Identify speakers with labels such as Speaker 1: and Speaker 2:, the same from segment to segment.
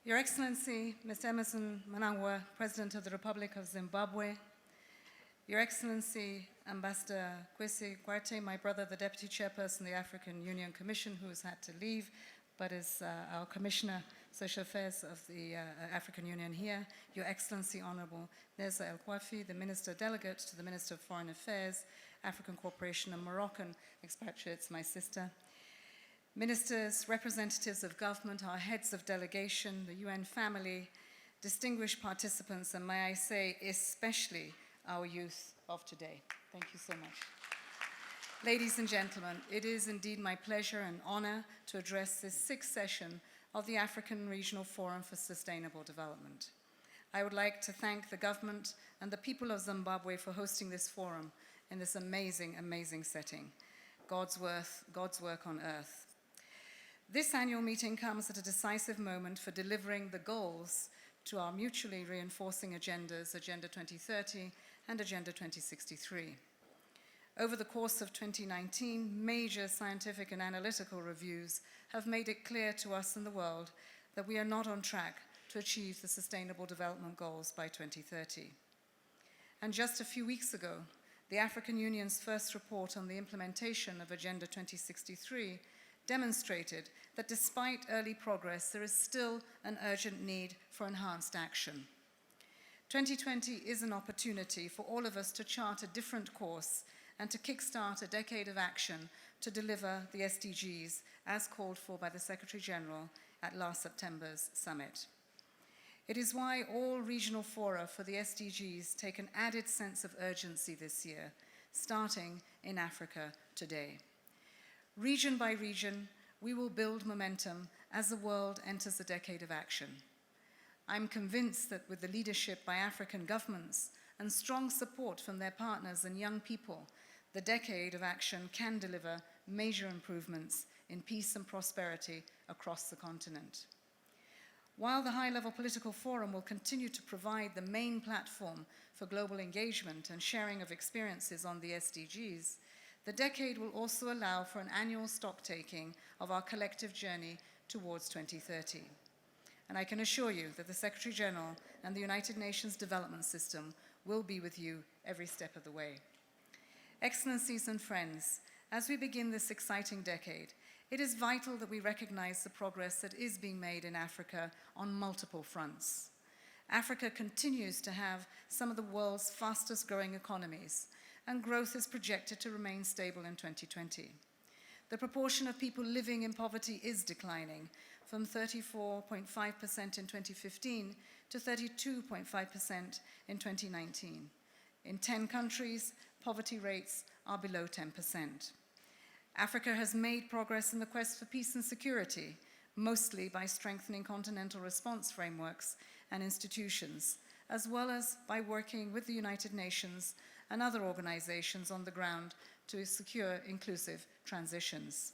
Speaker 1: Your Excellency, Mr. Emerson Mnangagwa, President of the Republic of Zimbabwe, Your Excellency, Ambassador Kwesi Kwarte, my brother, the Deputy Chairperson of the African Union Commission, who has had to leave, but is our Commissioner, Social Affairs of the African Union here, Your Excellency, Honorable Neza El Kwafi, the Minister Delegate to the Minister of Foreign Affairs, African Cooperation and Moroccan expatriates, my sister, Ministers, representatives of government, our heads of delegation, the UN family, distinguished participants, and may I say, especially our youth of today. Thank you so much. Ladies and gentlemen, it is indeed my pleasure and honor to address this sixth session of the African Regional Forum for Sustainable Development. I would like to thank the government and the people of Zimbabwe for hosting this forum in this amazing, amazing setting. God's work on earth. This annual meeting comes at a decisive moment for delivering the goals to our mutually reinforcing agendas, Agenda 2030 and Agenda 2063. Over the course of 2019, major scientific and analytical reviews have made it clear to us and the world that we are not on track to achieve the Sustainable Development Goals by 2030. And just a few weeks ago, the African Union's first report on the implementation of Agenda 2063 demonstrated that despite early progress, there is still an urgent need for enhanced action. 2020 is an opportunity for all of us to chart a different course and to kickstart a decade of action to deliver the SDGs as called for by the Secretary General at last September's summit. It is why all regional fora for the SDGs take an added sense of urgency this year, starting in Africa today. Region by region, we will build momentum as the world enters a decade of action. I'm convinced that with the leadership by African governments and strong support from their partners and young people, the decade of action can deliver major improvements in peace and prosperity across the continent. While the high-level political forum will continue to provide the main platform for global engagement and sharing of experiences on the SDGs, the decade will also allow for an annual stock-taking of our collective journey towards 2030. And I can assure you that the Secretary General and the United Nations Development System will be with you every step of the way. Excellencies and friends, as we begin this exciting decade, it is vital that we recognize the progress that is being made in Africa on multiple fronts. Africa continues to have some of the world's fastest growing economies, and growth is projected to remain stable in 2020. The proportion of people living in poverty is declining from 34.5% in 2015 to 32.5% in 2019. In 10 countries, poverty rates are below 10%. Africa has made progress in the quest for peace and security, mostly by strengthening continental response frameworks and institutions, as well as by working with the United Nations and other organizations on the ground to secure inclusive transitions.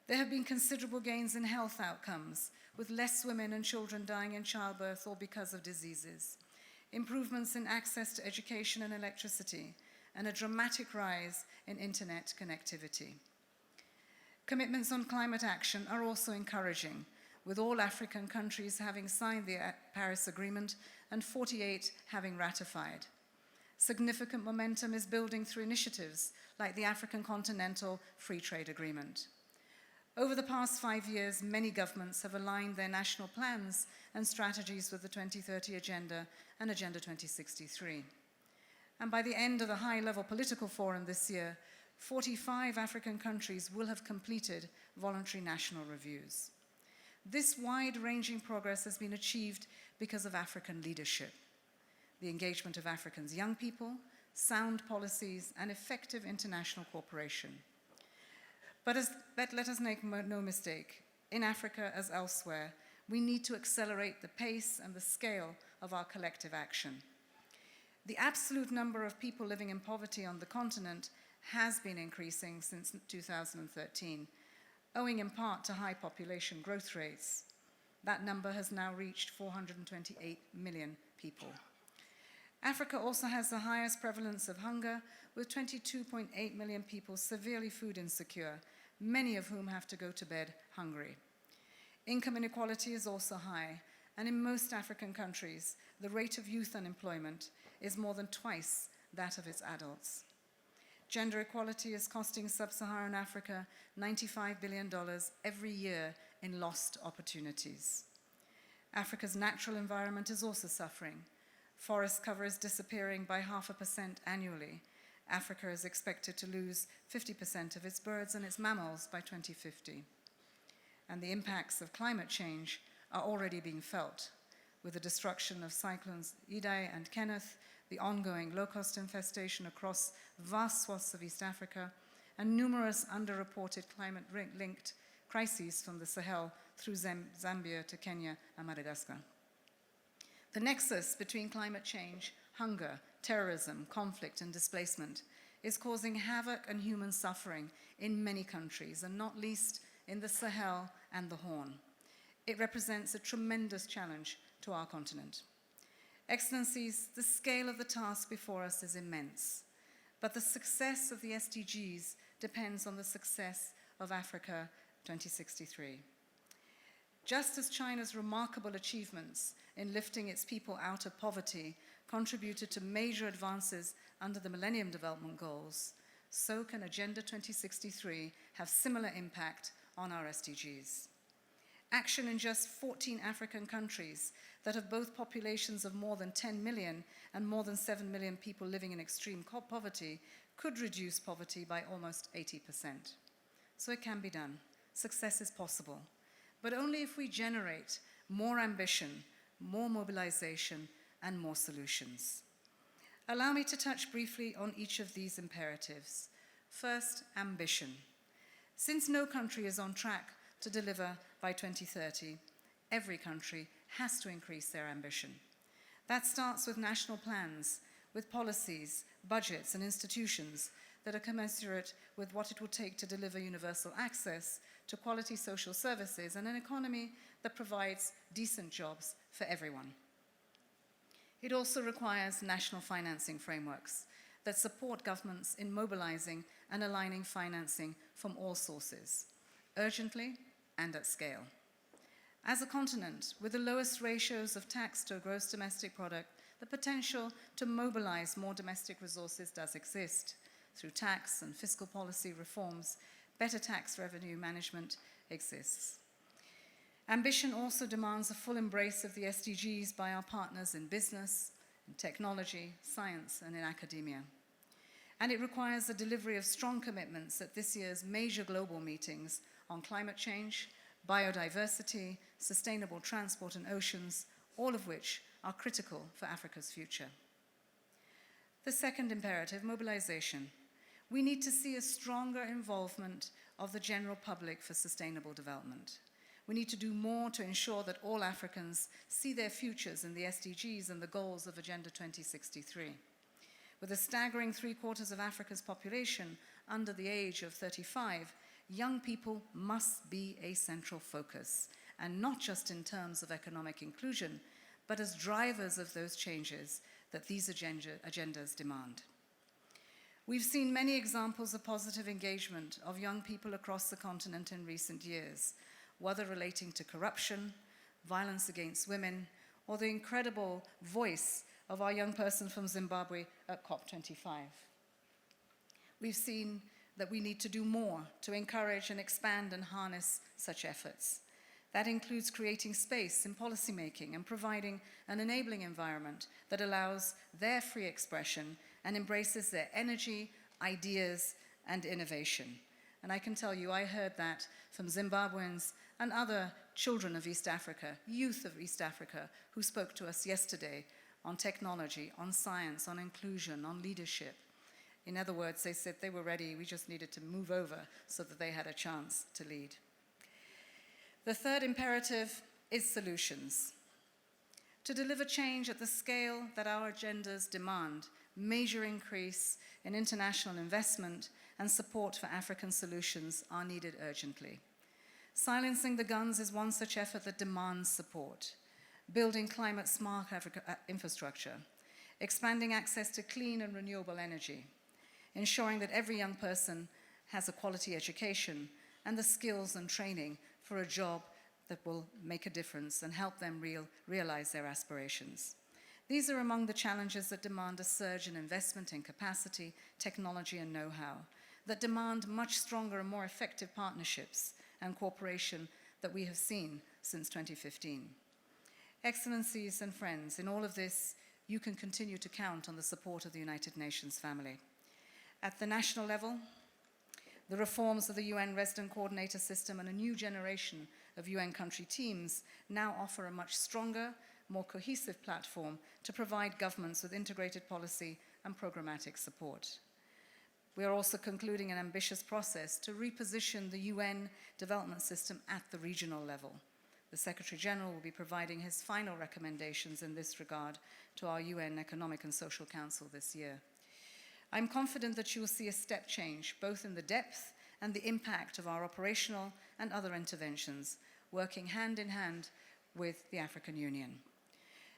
Speaker 1: There have been considerable gains in health outcomes, with less women and children dying in childbirth or because of diseases, improvements in access to education and electricity, and a dramatic rise in internet connectivity. Commitments on climate action are also encouraging, with all African countries having signed the Paris Agreement and 48 having ratified. Significant momentum is building through initiatives like the African Continental Free Trade Agreement. Over the past 5 years, many governments have aligned their national plans and strategies with the 2030 Agenda and Agenda 2063. And by the end of the high-level political forum this year, 45 African countries will have completed voluntary national reviews. This wide-ranging progress has been achieved because of African leadership, the engagement of Africans' young people, sound policies, and effective international cooperation. But let us make no mistake, in Africa as elsewhere, we need to accelerate the pace and the scale of our collective action. The absolute number of people living in poverty on the continent has been increasing since 2013, owing in part to high population growth rates. That number has now reached 428 million people. Africa also has the highest prevalence of hunger, with 22.8 million people severely food insecure, many of whom have to go to bed hungry. Income inequality is also high, and in most African countries, the rate of youth unemployment is more than twice that of its adults. Gender equality is costing sub-Saharan Africa $95 billion every year in lost opportunities. Africa's natural environment is also suffering. Forest cover is disappearing by 0.5% annually. Africa is expected to lose 50% of its birds and its mammals by 2050. And the impacts of climate change are already being felt, with the destruction of cyclones Idai and Kenneth, the ongoing locust infestation across vast swaths of East Africa, and numerous underreported climate-linked crises from the Sahel through Zambia to Kenya and Madagascar. The nexus between climate change, hunger, terrorism, conflict, and displacement is causing havoc and human suffering in many countries, and not least in the Sahel and the Horn. It represents a tremendous challenge to our continent. Excellencies, the scale of the task before us is immense, but the success of the SDGs depends on the success of Africa 2063. Just as China's remarkable achievements in lifting its people out of poverty contributed to major advances under the Millennium Development Goals, so can Agenda 2063 have similar impact on our SDGs. Action in just 14 African countries that have both populations of more than 10 million and more than 7 million people living in extreme poverty could reduce poverty by almost 80%. So it can be done. Success is possible, but only if we generate more ambition, more mobilization, and more solutions. Allow me to touch briefly on each of these imperatives. First, ambition. Since no country is on track to deliver by 2030, every country has to increase their ambition. That starts with national plans, with policies, budgets, and institutions that are commensurate with what it will take to deliver universal access to quality social services and an economy that provides decent jobs for everyone. It also requires national financing frameworks that support governments in mobilizing and aligning financing from all sources, urgently and at scale. As a continent with the lowest ratios of tax to gross domestic product, the potential to mobilize more domestic resources does exist. Through tax and fiscal policy reforms, better tax revenue management exists. Ambition also demands a full embrace of the SDGs by our partners in business, in technology, science, and in academia. And it requires the delivery of strong commitments at this year's major global meetings on climate change, biodiversity, sustainable transport and oceans, all of which are critical for Africa's future. The second imperative, mobilization. We need to see a stronger involvement of the general public for sustainable development. We need to do more to ensure that all Africans see their futures in the SDGs and the goals of Agenda 2063. With a staggering 3/4 of Africa's population under the age of 35, young people must be a central focus, and not just in terms of economic inclusion, but as drivers of those changes that these agendas demand. We've seen many examples of positive engagement of young people across the continent in recent years, whether relating to corruption, violence against women, or the incredible voice of our young person from Zimbabwe at COP25. We've seen that we need to do more to encourage and expand and harness such efforts. That includes creating space in policymaking and providing an enabling environment that allows their free expression and embraces their energy, ideas, and innovation. And I can tell you, I heard that from Zimbabweans and other children of East Africa, youth of East Africa, who spoke to us yesterday on technology, on science, on inclusion, on leadership. In other words, they said they were ready, we just needed to move over so that they had a chance to lead. The third imperative is solutions. To deliver change at the scale that our agendas demand, major increase in international investment and support for African solutions are needed urgently. Silencing the guns is one such effort that demands support. Building climate-smart infrastructure, expanding access to clean and renewable energy, ensuring that every young person has a quality education and the skills and training for a job that will make a difference and help them realize their aspirations. These are among the challenges that demand a surge in investment in capacity, technology, and know-how, that demand much stronger and more effective partnerships and cooperation that we have seen since 2015. Excellencies and friends, in all of this, you can continue to count on the support of the United Nations family. At the national level, the reforms of the UN Resident Coordinator System and a new generation of UN country teams now offer a much stronger, more cohesive platform to provide governments with integrated policy and programmatic support. We are also concluding an ambitious process to reposition the UN development system at the regional level. The Secretary General will be providing his final recommendations in this regard to our UN Economic and Social Council this year. I'm confident that you will see a step change, both in the depth and the impact of our operational and other interventions, working hand in hand with the African Union.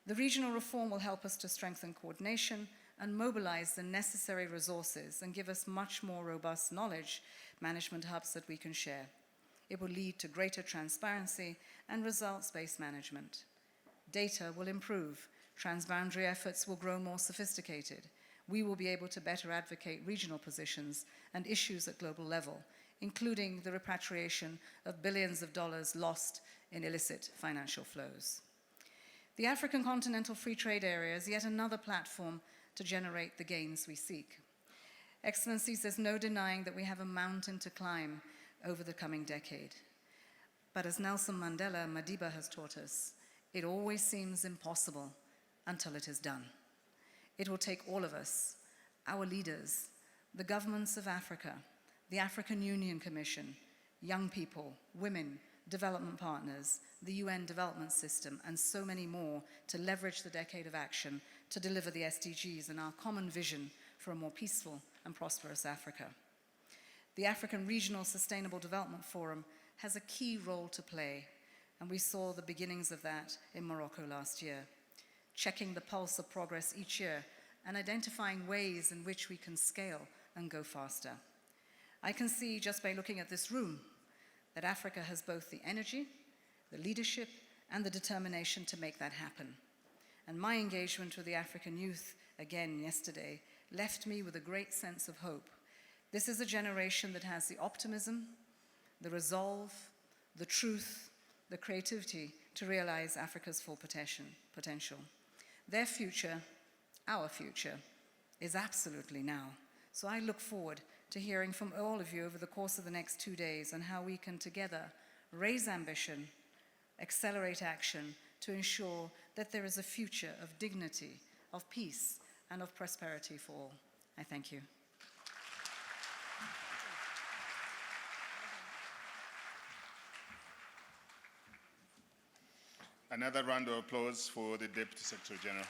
Speaker 1: The regional reform will help us to strengthen coordination and mobilize the necessary resources and give us much more robust knowledge management hubs that we can share. It will lead to greater transparency and results-based management. Data will improve. Transboundary efforts will grow more sophisticated. We will be able to better advocate regional positions and issues at global level, including the repatriation of billions of dollars lost in illicit financial flows. The African Continental Free Trade Area is yet another platform to generate the gains we seek. Excellencies, there's no denying that we have a mountain to climb over the coming decade. But as Nelson Mandela Madiba has taught us, it always seems impossible until it is done. It will take all of us, our leaders, the governments of Africa, the African Union Commission, young people, women, development partners, the UN development system, and so many more to leverage the decade of action to deliver the SDGs and our common vision for a more peaceful and prosperous Africa. The African Regional Sustainable Development Forum has a key role to play, and we saw the beginnings of that in Morocco last year, checking the pulse of progress each year and identifying ways in which we can scale and go faster. I can see just by looking at this room that Africa has both the energy, the leadership, and the determination to make that happen. And my engagement with the African youth, again yesterday, left me with a great sense of hope. This is a generation that has the optimism, the resolve, the truth, the creativity to realize Africa's full potential. Their future, our future, is absolutely now. So I look forward to hearing from all of you over the course of the next 2 days on how we can together raise ambition, accelerate action to ensure that there is a future of dignity, of peace, and of prosperity for all. I thank you.
Speaker 2: Another round of applause for the Deputy Secretary General.